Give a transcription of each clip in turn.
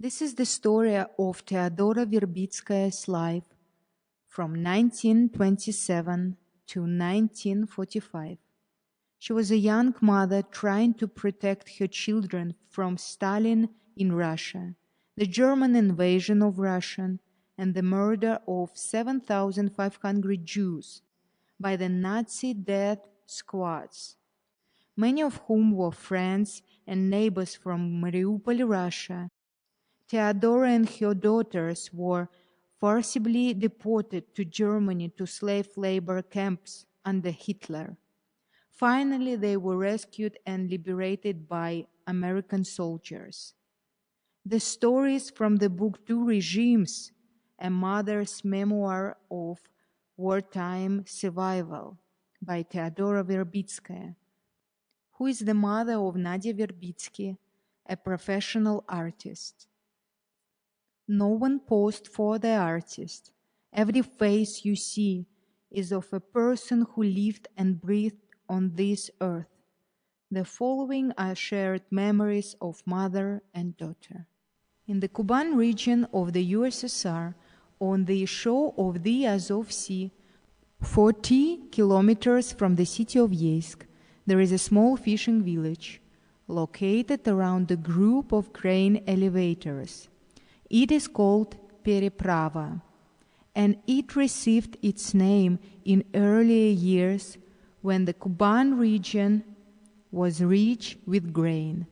This is the story of Teodora Verbitskaya's life from 1927 to 1945. She was a young mother trying to protect her children from Stalin in Russia, the German invasion of Russia, and the murder of 7,500 Jews by the Nazi death squads, many of whom were friends and neighbors from Mariupol, Russia. Teodora and her daughters were forcibly deported to Germany to slave labor camps under Hitler. Finally, they were rescued and liberated by American soldiers. The stories from the book Two Regimes, a mother's memoir of wartime survival by Teodora Verbitskaya, who is the mother of Nadia Werbitzky, a professional artist. No one posed for the artist. Every face you see is of a person who lived and breathed on this earth. The following are shared memories of mother and daughter. In the Kuban region of the USSR, on the shore of the Azov Sea, 40 kilometers from the city of Yeysk, there is a small fishing village located around a group of grain elevators. It is called Pereprava, and it received its name in earlier years when the Kuban region was rich with grain.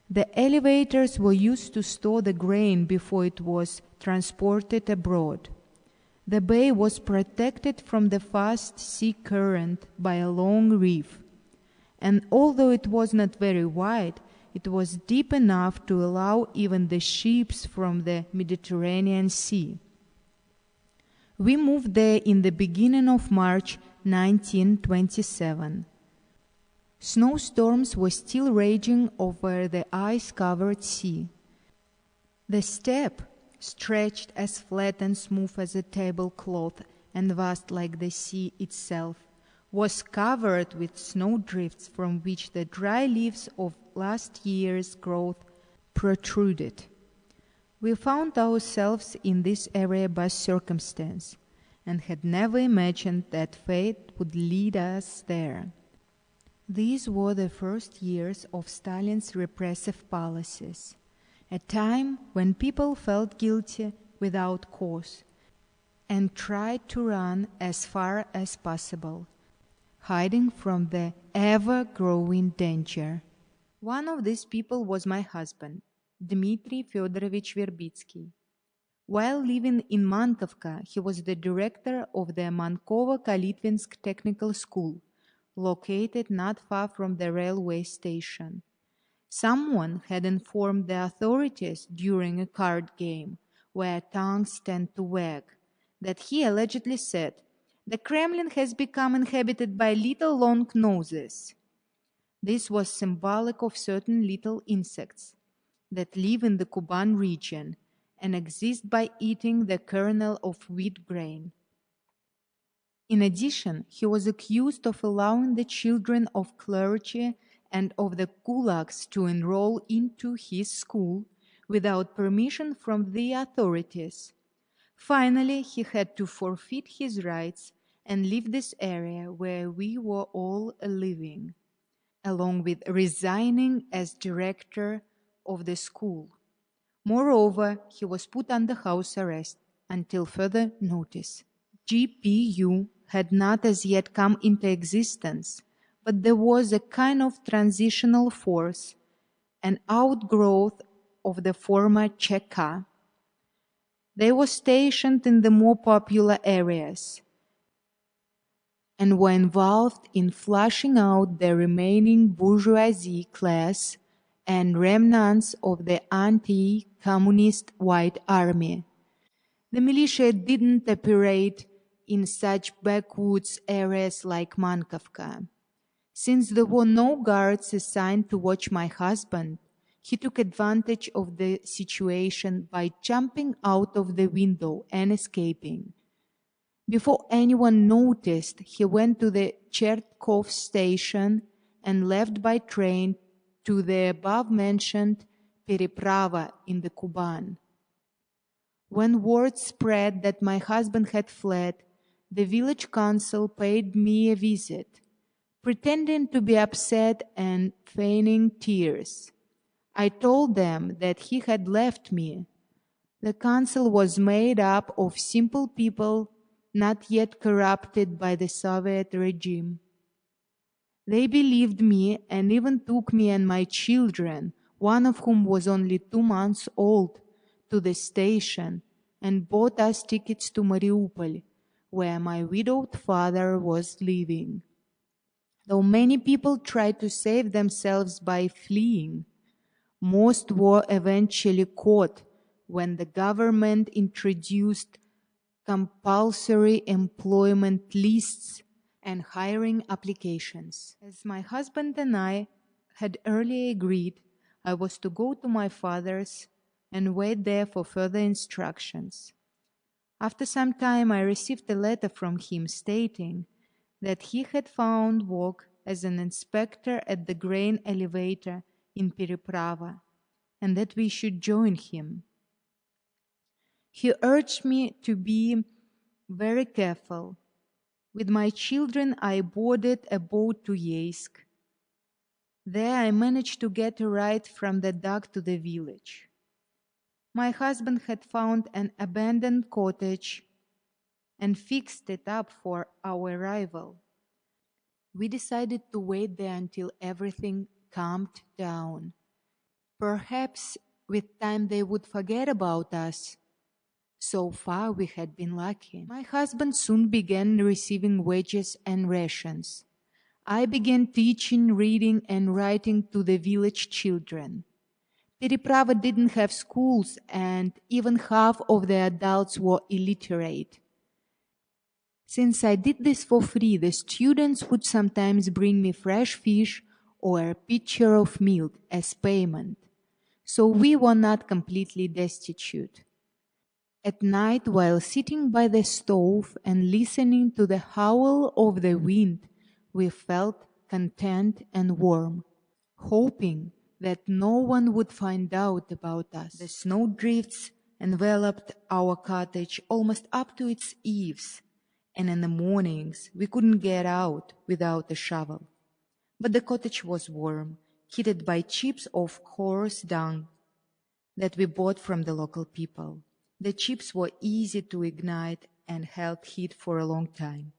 The elevators were used to store the grain before it was transported abroad. The bay was protected from the fast sea current by a long reef, and although it was not very wide, it was deep enough to allow even the ships from the Mediterranean Sea. We moved there in the beginning of March 1927. Snowstorms were still raging over the ice-covered sea. The steppe, stretched as flat and smooth as a tablecloth and vast like the sea itself, was covered with snowdrifts from which the dry leaves of last year's growth protruded. We found ourselves in this area by circumstance, and had never imagined that fate would lead us there. These were the first years of Stalin's repressive policies, a time when people felt guilty without cause and tried to run as far as possible, hiding from the ever-growing danger. One of these people was my husband, Dmitry Fyodorovich Verbitsky. While living in Mankovka, he was the director of the Mankovo-Kalitvinsk Technical School, located not far from the railway station. Someone had informed the authorities during a card game, where tongues tend to wag, that he allegedly said, "The Kremlin has become inhabited by little long noses." This was symbolic of certain little insects that live in the Kuban region and exist by eating the kernel of wheat grain. In addition, he was accused of allowing the children of clergy and of the kulaks to enroll into his school without permission from the authorities. Finally, he had to forfeit his rights and leave this area where we were all living, along with resigning as director of the school. Moreover, he was put under house arrest until further notice. GPU had not as yet come into existence, but there was a kind of transitional force, an outgrowth of the former Cheka. They were stationed in the more popular areas and were involved in flushing out the remaining bourgeoisie class and remnants of the anti-communist White Army. The militia didn't operate in such backwoods areas like Mankovka. Since there were no guards assigned to watch my husband, he took advantage of the situation by jumping out of the window and escaping. Before anyone noticed, he went to the Chertkov station and left by train to the above-mentioned Periprava in the Kuban. When word spread that my husband had fled, the village council paid me a visit, pretending to be upset and feigning tears. I told them that he had left me. The council was made up of simple people not yet corrupted by the Soviet regime. They believed me and even took me and my children, one of whom was only 2 months old, to the station and bought us tickets to Mariupol, where my widowed father was living. Though many people tried to save themselves by fleeing, most were eventually caught when the government introduced compulsory employment lists and hiring applications. As my husband and I had earlier agreed, I was to go to my father's and wait there for further instructions. After some time, I received a letter from him stating that he had found work as an inspector at the grain elevator in Periprava and that we should join him. He urged me to be very careful. With my children, I boarded a boat to Yeisk. There I managed to get a ride from the dock to the village. My husband had found an abandoned cottage and fixed it up for our arrival. We decided to wait there until everything calmed down. Perhaps with time they would forget about us. So far we had been lucky. My husband soon began receiving wages and rations. I began teaching reading and writing to the village children. Periprava didn't have schools and even half of the adults were illiterate. Since I did this for free, the students would sometimes bring me fresh fish or a pitcher of milk as payment. So we were not completely destitute. At night, while sitting by the stove and listening to the howl of the wind, we felt content and warm, hoping that no one would find out about us. The snowdrifts enveloped our cottage almost up to its eaves, and in the mornings we couldn't get out without a shovel. But the cottage was warm, heated by chips of horse dung that we bought from the local people. The chips were easy to ignite and held heat for a long time.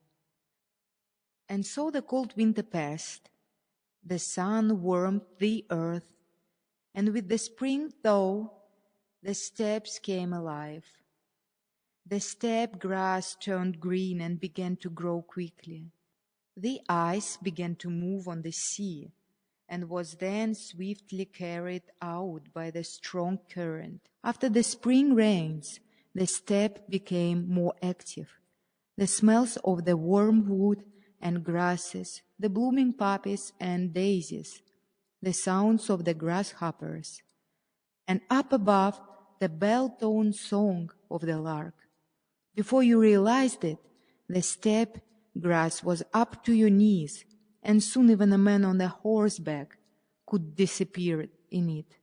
And so the cold winter passed. The sun warmed the earth, and with the spring thaw, the steppes came alive. The steppe grass turned green and began to grow quickly. The ice began to move on the sea and was then swiftly carried out by the strong current. After the spring rains, the steppe became more active. The smells of the warm wood and grasses, the blooming poppies and daisies, the sounds of the grasshoppers, and up above, the bell-toned song of the lark. Before you realized it, the steppe grass was up to your knees, and soon even a man on a horseback could disappear in it.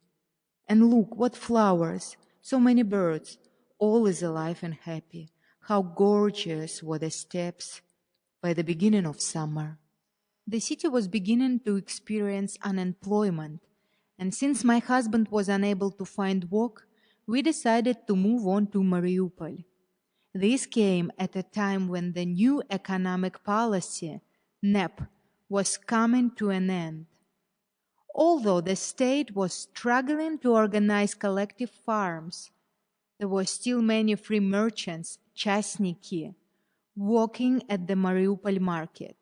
And look, what flowers, so many birds, all is alive and happy. How gorgeous were the steppes by the beginning of summer. The city was beginning to experience unemployment, and since my husband was unable to find work, we decided to move on to Mariupol. This came at a time when the new economic policy, NEP, was coming to an end. Although the state was struggling to organize collective farms, there were still many free merchants, chasniki, walking at the Mariupol market.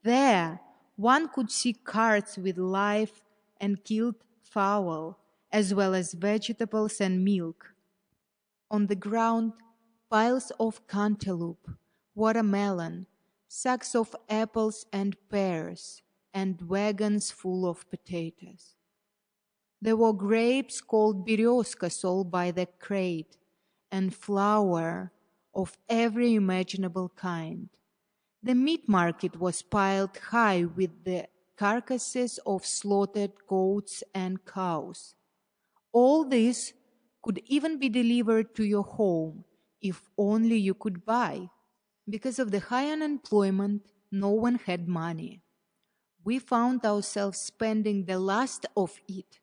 There, one could see carts with live and killed fowl, as well as vegetables and milk. On the ground, piles of cantaloupe, watermelon, sacks of apples and pears, and wagons full of potatoes. There were grapes called berezka sold by the crate, and flour of every imaginable kind. The meat market was piled high with the carcasses of slaughtered goats and cows. All this could even be delivered to your home if only you could buy. Because of the high unemployment, no one had money. We found ourselves spending the last of it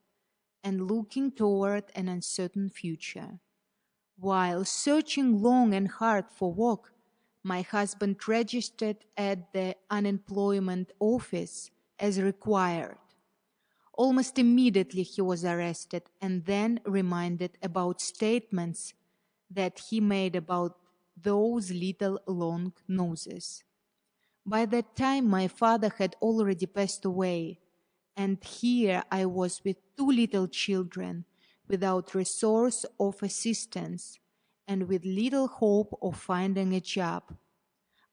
and looking toward an uncertain future. While searching long and hard for work, my husband registered at the unemployment office as required. Almost immediately he was arrested and then reminded about statements that he made about those little long noses. By that time, my father had already passed away, and here I was with two little children, without resource of assistance, and with little hope of finding a job.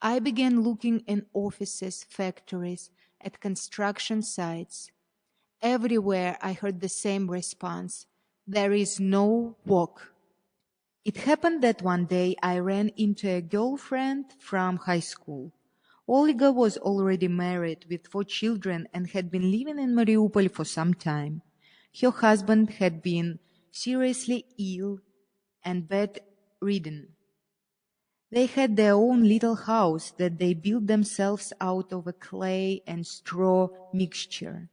I began looking in offices, factories, at construction sites. Everywhere I heard the same response: there is no work. It happened that one day I ran into a girlfriend from high school. Olga was already married with 4 children and had been living in Mariupol for some time. Her husband had been seriously ill and bedridden. They had their own little house that they built themselves out of a clay and straw mixture.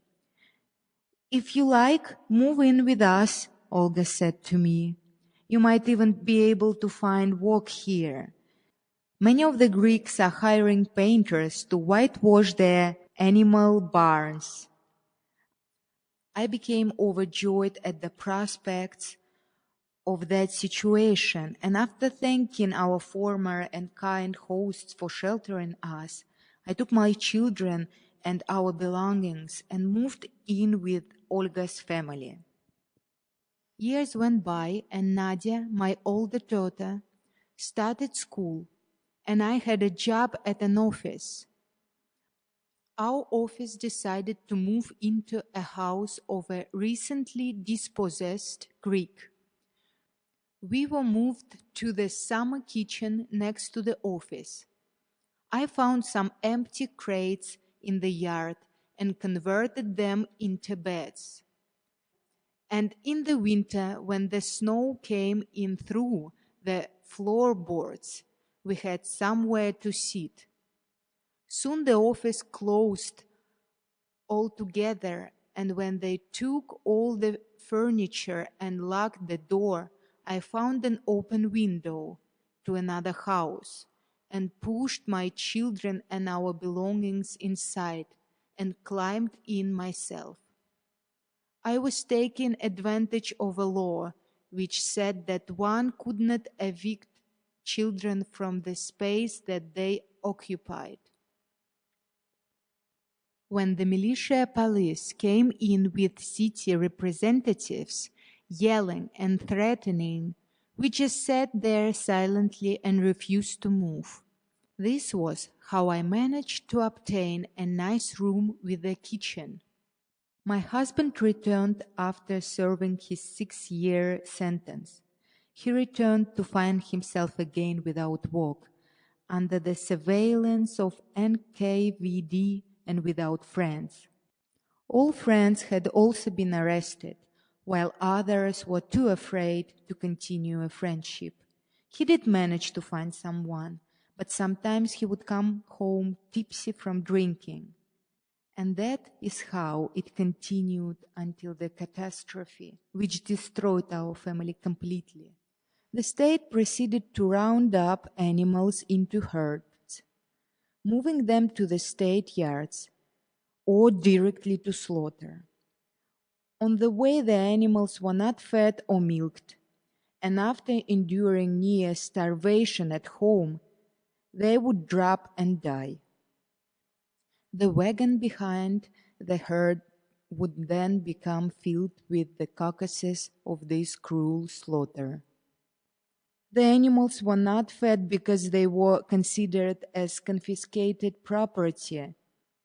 "If you like, move in with us," Olga said to me. "You might even be able to find work here. Many of the Greeks are hiring painters to whitewash their animal barns." I became overjoyed at the prospects of that situation, and after thanking our former and kind hosts for sheltering us, I took my children and our belongings and moved in with Olga's family. Years went by, and Nadia, my older daughter, started school, and I had a job at an office. Our office decided to move into a house of a recently dispossessed Greek. We were moved to the summer kitchen next to the office. I found some empty crates in the yard and converted them into beds. And in the winter, when the snow came in through the floorboards, we had somewhere to sit. Soon the office closed altogether, and when they took all the furniture and locked the door, I found an open window to another house and pushed my children and our belongings inside and climbed in myself. I was taking advantage of a law which said that one could not evict children from the space that they occupied. When the militia police came in with city representatives, yelling and threatening, we just sat there silently and refused to move. This was how I managed to obtain a nice room with a kitchen. My husband returned after serving his 6-year sentence. He returned to find himself again without work, under the surveillance of NKVD and without friends. All friends had also been arrested, while others were too afraid to continue a friendship. He did manage to find someone, but sometimes he would come home tipsy from drinking. And that is how it continued until the catastrophe, which destroyed our family completely. The state proceeded to round up animals into herds, moving them to the state yards or directly to slaughter. On the way, the animals were not fed or milked, and after enduring near starvation at home, they would drop and die. The wagon behind the herd would then become filled with the carcasses of this cruel slaughter. The animals were not fed because they were considered as confiscated property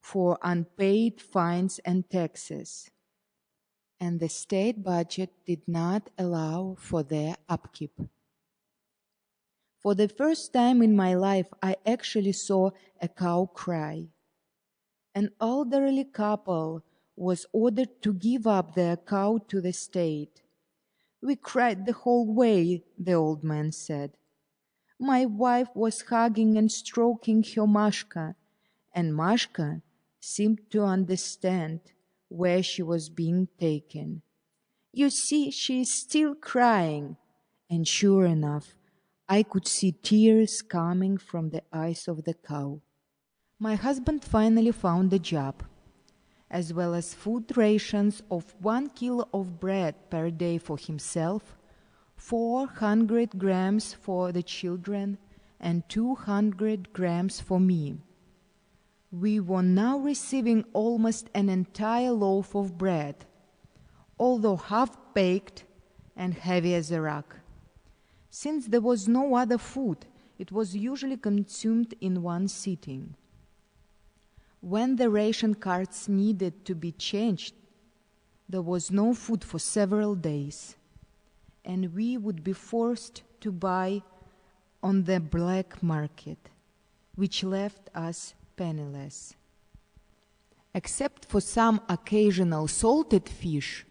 for unpaid fines and taxes, and the state budget did not allow for their upkeep. For the first time in my life, I actually saw a cow cry. An elderly couple was ordered to give up their cow to the state. We cried the whole way, the old man said. My wife was hugging and stroking her Mashka, and Mashka seemed to understand where she was being taken. You see, she is still crying. And sure enough, I could see tears coming from the eyes of the cow. My husband finally found a job, as well as food rations of 1 kilo of bread per day for himself, 400 grams for the children, and 200 grams for me. We were now receiving almost an entire loaf of bread, although half-baked and heavy as a rock. Since there was no other food, it was usually consumed in one sitting. When the ration cards needed to be changed, there was no food for several days, and we would be forced to buy on the black market, which left us penniless. Except for some occasional salted fish,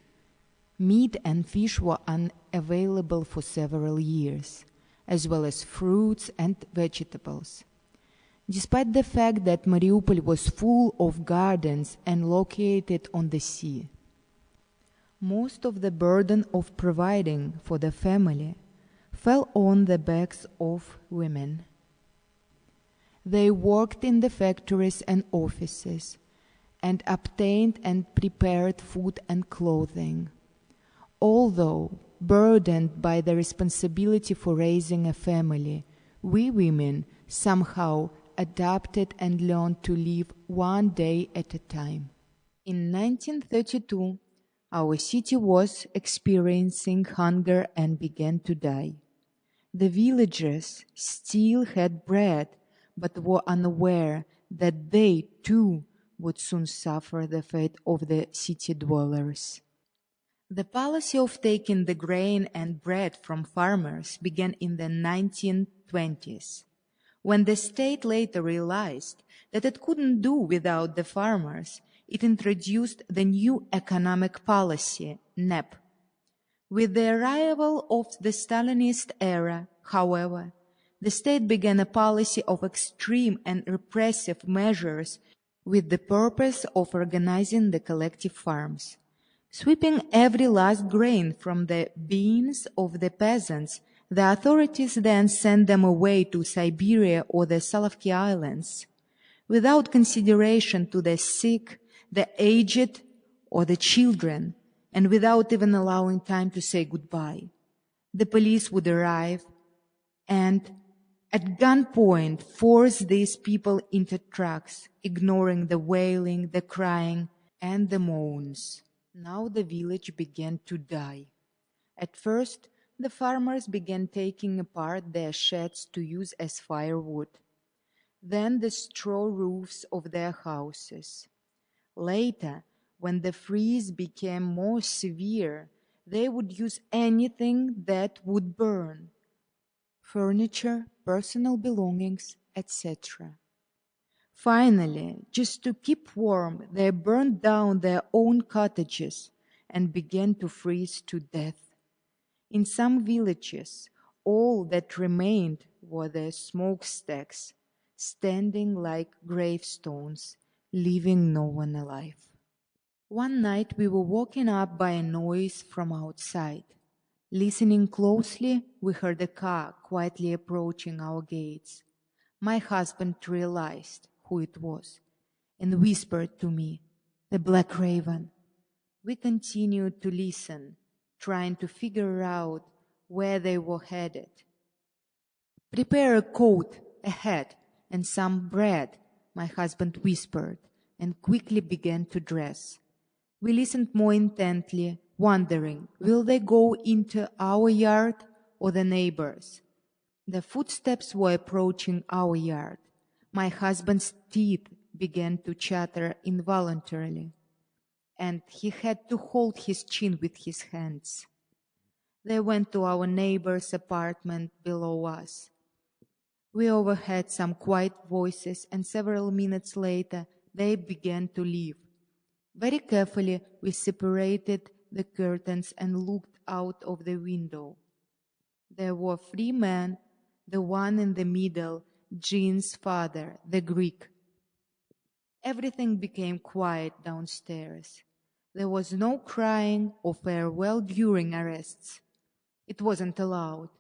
meat and fish were unavailable for several years, as well as fruits and vegetables. Despite the fact that Mariupol was full of gardens and located on the sea, most of the burden of providing for the family fell on the backs of women. They worked in the factories and offices and obtained and prepared food and clothing. Although burdened by the responsibility for raising a family, we women somehow adapted and learned to live one day at a time. In 1932, our city was experiencing hunger and began to die. The villagers still had bread, but were unaware that they, too, would soon suffer the fate of the city dwellers. The policy of taking the grain and bread from farmers began in the 1920s. When the state later realized that it couldn't do without the farmers, it introduced the new economic policy, NEP. With the arrival of the Stalinist era, however, the state began a policy of extreme and repressive measures with the purpose of organizing the collective farms. Sweeping every last grain from the beans of the peasants, the authorities then sent them away to Siberia or the Solovki Islands, without consideration to the sick, the aged, or the children, and without even allowing time to say goodbye. The police would arrive and, at gunpoint, force these people into trucks, ignoring the wailing, the crying, and the moans. Now the village began to die. At first, the farmers began taking apart their sheds to use as firewood, then the straw roofs of their houses. Later, when the freeze became more severe, they would use anything that would burn: furniture, personal belongings, etc. Finally, just to keep warm, they burned down their own cottages and began to freeze to death. In some villages, all that remained were the smokestacks, standing like gravestones, leaving no one alive. One night we were woken up by a noise from outside. Listening closely, we heard a car quietly approaching our gates. My husband realized who it was and whispered to me, "The Black Raven." We continued to listen, trying to figure out where they were headed. "Prepare a coat, a hat, and some bread," my husband whispered, and quickly began to dress. We listened more intently, wondering, will they go into our yard or the neighbors? The footsteps were approaching our yard. My husband's teeth began to chatter involuntarily, and he had to hold his chin with his hands. They went to our neighbor's apartment below us. We overheard some quiet voices, and several minutes later they began to leave. Very carefully we separated the curtains and looked out of the window. There were 3 men, the one in the middle, Jean's father, the Greek. Everything became quiet downstairs. There was no crying or farewell during arrests. It wasn't allowed.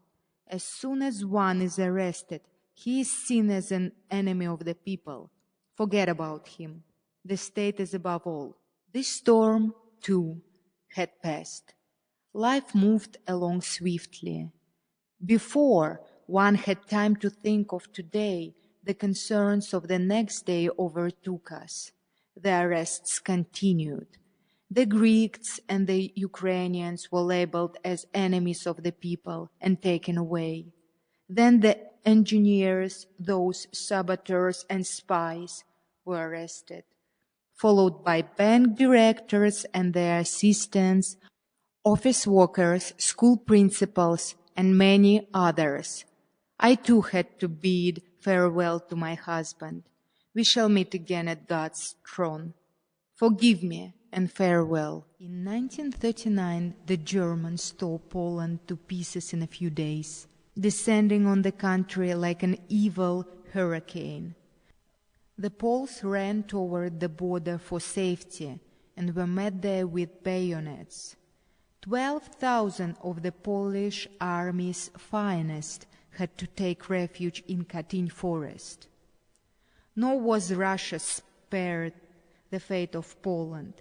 As soon as one is arrested, he is seen as an enemy of the people. Forget about him. The state is above all. This storm, too, had passed. Life moved along swiftly. Before one had time to think of today, the concerns of the next day overtook us. The arrests continued. The Greeks and the Ukrainians were labeled as enemies of the people and taken away. Then the engineers, those saboteurs and spies, were arrested, followed by bank directors and their assistants, office workers, school principals, and many others. I too had to bid farewell to my husband. We shall meet again at God's throne. Forgive me and farewell. In 1939, the Germans tore Poland to pieces in a few days, descending on the country like an evil hurricane. The Poles ran toward the border for safety and were met there with bayonets. 12,000 of the Polish army's finest had to take refuge in Katyn forest. Nor was Russia spared the fate of Poland.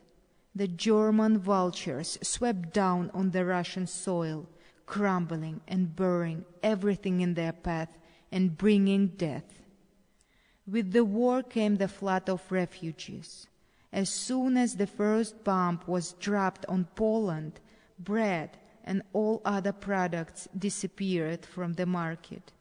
The German vultures swept down on the Russian soil, crumbling and burying everything in their path and bringing death. With the war came the flood of refugees. As soon as the first bomb was dropped on Poland, bread and all other products disappeared from the market.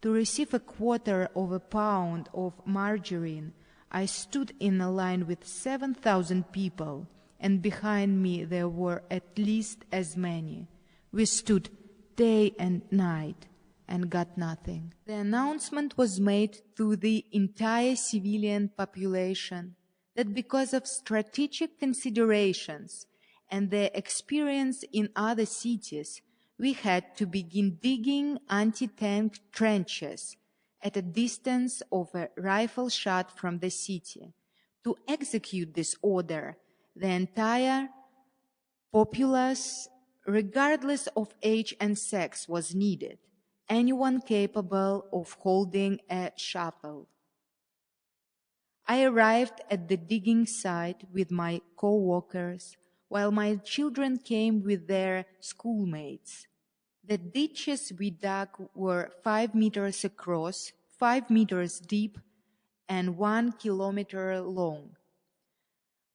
To receive a quarter of a pound of margarine, I stood in a line with 7,000 people, and behind me there were at least as many. We stood day and night and got nothing. The announcement was made to the entire civilian population that because of strategic considerations and their experience in other cities, we had to begin digging anti-tank trenches at a distance of a rifle shot from the city. To execute this order, the entire populace, regardless of age and sex, was needed. Anyone capable of holding a shovel. I arrived at the digging site with my co-workers, while my children came with their schoolmates. The ditches we dug were 5 meters across, 5 meters deep, and 1 kilometer long.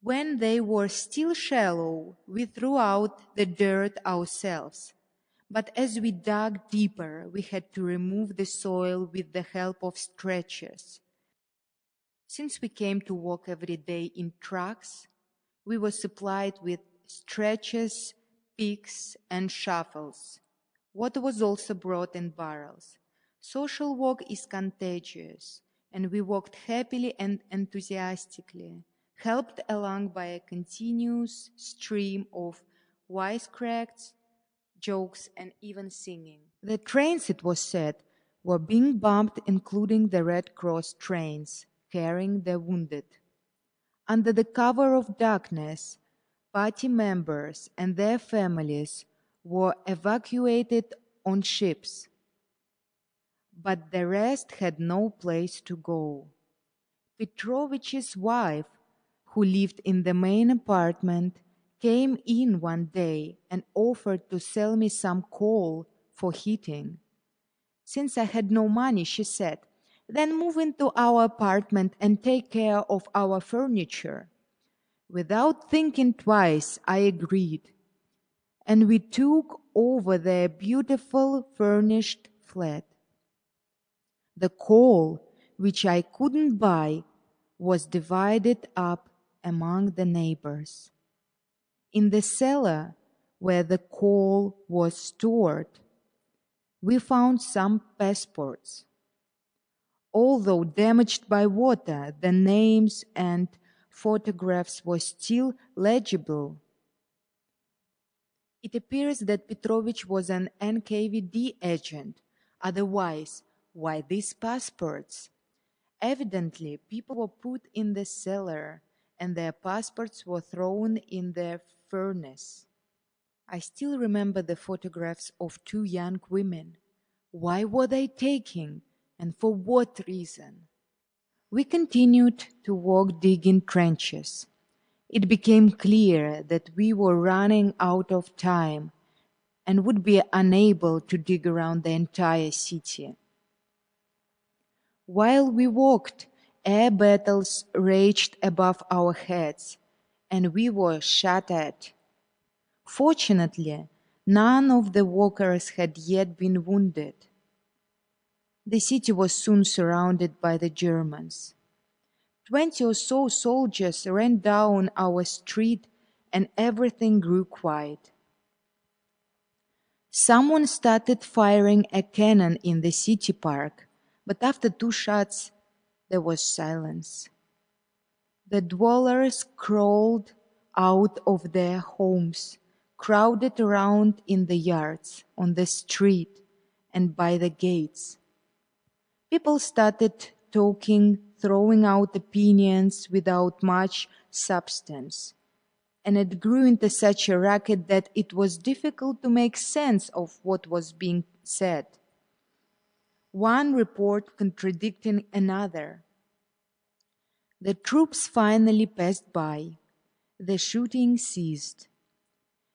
When they were still shallow, we threw out the dirt ourselves. But as we dug deeper, we had to remove the soil with the help of stretchers. Since we came to work every day in trucks, we were supplied with stretchers, picks, and shovels. Water was also brought in barrels. Social work is contagious, and we worked happily and enthusiastically, helped along by a continuous stream of wisecracks, jokes, and even singing. The trains, it was said, were being bombed, including the Red Cross trains, carrying the wounded. Under the cover of darkness, party members and their families were evacuated on ships, but the rest had no place to go. Petrovich's wife, who lived in the main apartment, came in one day and offered to sell me some coal for heating. Since I had no money, she said, "Then move into our apartment and take care of our furniture." Without thinking twice, I agreed, and we took over their beautiful furnished flat. The coal, which I couldn't buy, was divided up among the neighbors. In the cellar where the coal was stored, we found some passports. Although damaged by water, the names and photographs were still legible. It appears that Petrovich was an NKVD agent. Otherwise, why these passports? Evidently, people were put in the cellar and their passports were thrown in the furnace. I still remember the photographs of two young women. Why were they taken, and for what reason? We continued to walk digging trenches. It became clear that we were running out of time and would be unable to dig around the entire city. While we walked, air battles raged above our heads, and we were shot at. Fortunately, none of the walkers had yet been wounded. The city was soon surrounded by the Germans. 20 or so soldiers ran down our street, and everything grew quiet. Someone started firing a cannon in the city park, but after 2 shots, there was silence. The dwellers crawled out of their homes, crowded around in the yards, on the street, and by the gates. People started talking, throwing out opinions without much substance, and it grew into such a racket that it was difficult to make sense of what was being said. One report contradicting another. The troops finally passed by. The shooting ceased.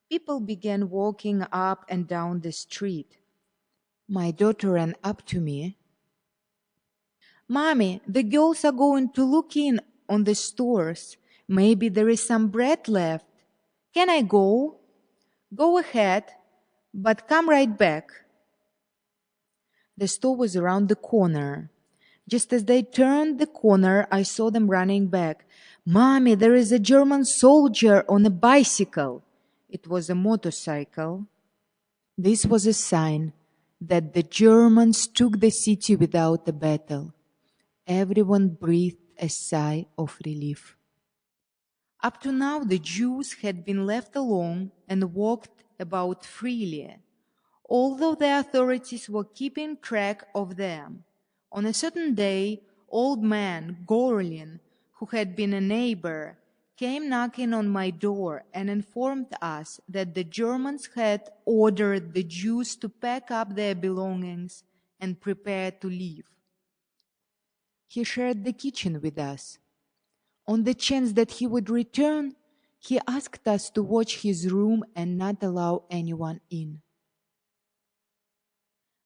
People began walking up and down the street. My daughter ran up to me. "Mommy, the girls are going to look in on the stores. Maybe there is some bread left. Can I go?" "Go ahead, but come right back." The store was around the corner. Just as they turned the corner, I saw them running back. "Mommy, there is a German soldier on a bicycle." It was a motorcycle. This was a sign that the Germans took the city without a battle. Everyone breathed a sigh of relief. Up to now, the Jews had been left alone and walked about freely, although the authorities were keeping track of them. On a certain day, old man Gorlin, who had been a neighbor, came knocking on my door and informed us that the Germans had ordered the Jews to pack up their belongings and prepare to leave. He shared the kitchen with us. On the chance that he would return, he asked us to watch his room and not allow anyone in.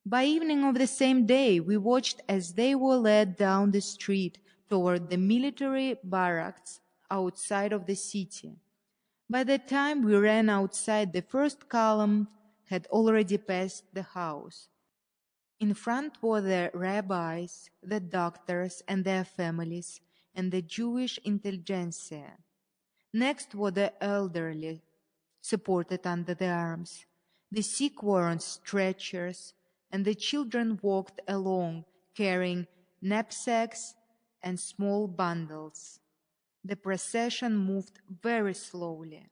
By evening of the same day, we watched as they were led down the street toward the military barracks outside of the city. By the time we ran outside, the first column had already passed the house. In front were the rabbis, the doctors and their families, and the Jewish intelligentsia. Next were the elderly, supported under the arms. The sick were on stretchers, and the children walked along, carrying knapsacks and small bundles. The procession moved very slowly.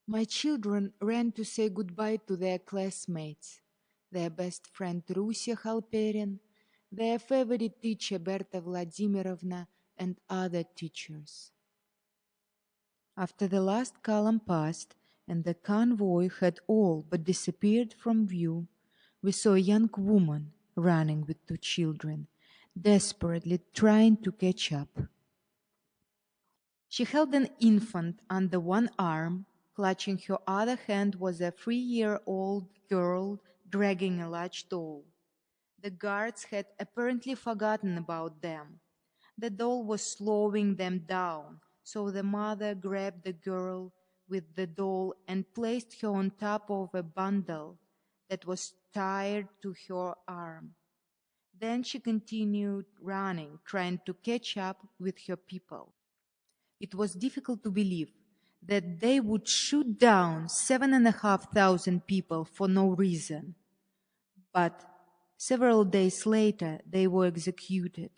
My children ran to say goodbye to their classmates, their best friend Rusia Halperin, their favorite teacher Berta Vladimirovna, and other teachers. After the last column passed and the convoy had all but disappeared from view, we saw a young woman running with 2 children, desperately trying to catch up. She held an infant under one arm. Clutching her other hand was a 3-year-old girl dragging a large doll. The guards had apparently forgotten about them. The doll was slowing them down, so the mother grabbed the girl with the doll and placed her on top of a bundle that was tied to her arm. Then she continued running, trying to catch up with her people. It was difficult to believe that they would shoot down 7,500 people for no reason. But several days later, they were executed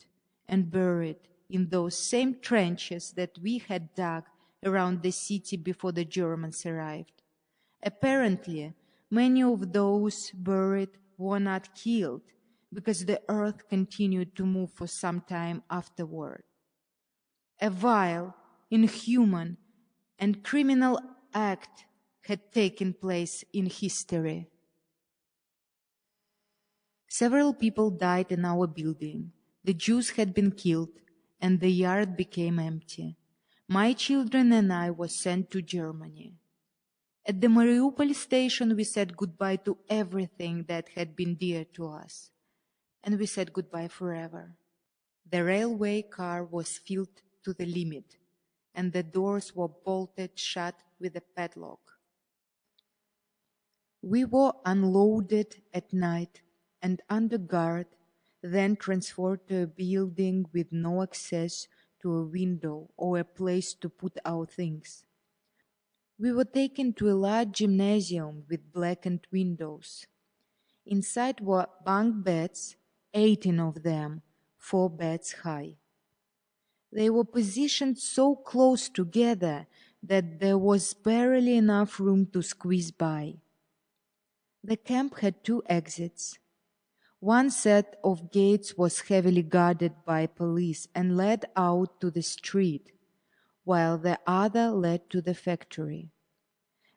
and buried in those same trenches that we had dug around the city before the Germans arrived. Apparently, many of those buried were not killed because the earth continued to move for some time afterward. A vile, inhuman, and criminal act had taken place in history. Several people died in our building. The Jews had been killed, and the yard became empty. My children and I were sent to Germany. At the Mariupol station, we said goodbye to everything that had been dear to us, and we said goodbye forever. The railway car was filled to the limit, and the doors were bolted shut with a padlock. We were unloaded at night and under guard, then transferred to a building with no access to a window or a place to put our things. We were taken to a large gymnasium with blackened windows. Inside were bunk beds, 18 of them, 4 beds high. They were positioned so close together that there was barely enough room to squeeze by. The camp had 2 exits. One set of gates was heavily guarded by police and led out to the street, while the other led to the factory.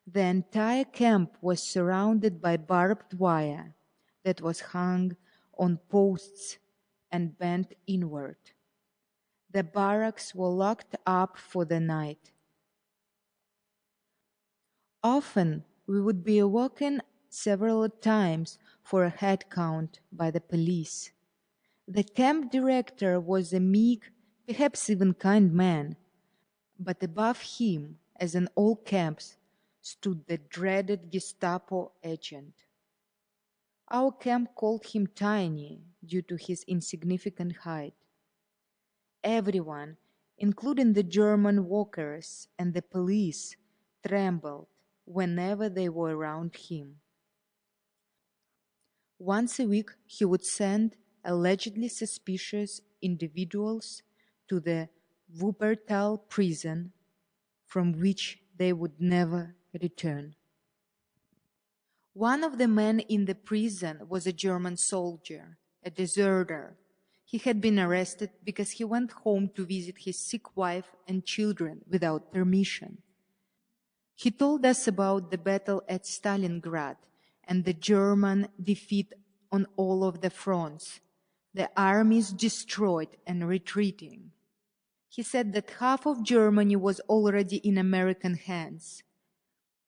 The entire camp was surrounded by barbed wire that was hung on posts and bent inward. The barracks were locked up for the night. Often we would be awoken several times for a head count by the police. The camp director was a meek, perhaps even kind man, but above him, as in all camps, stood the dreaded Gestapo agent. Our camp called him Tiny due to his insignificant height. Everyone, including the German workers and the police, trembled whenever they were around him. Once a week, he would send allegedly suspicious individuals to the Wuppertal prison, from which they would never return. One of the men in the prison was a German soldier, a deserter. He had been arrested because he went home to visit his sick wife and children without permission. He told us about the battle at Stalingrad and the German defeat on all of the fronts, the armies destroyed and retreating. He said that half of Germany was already in American hands.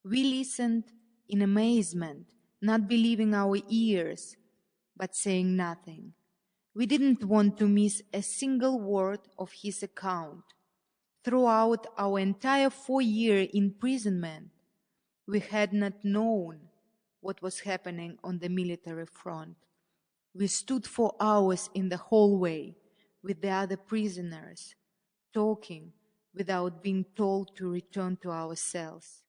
We listened in amazement, not believing our ears, but saying nothing. We didn't want to miss a single word of his account. Throughout our entire 4-year imprisonment, we had not known what was happening on the military front. We stood for hours in the hallway with the other prisoners, talking without being told to return to our cells.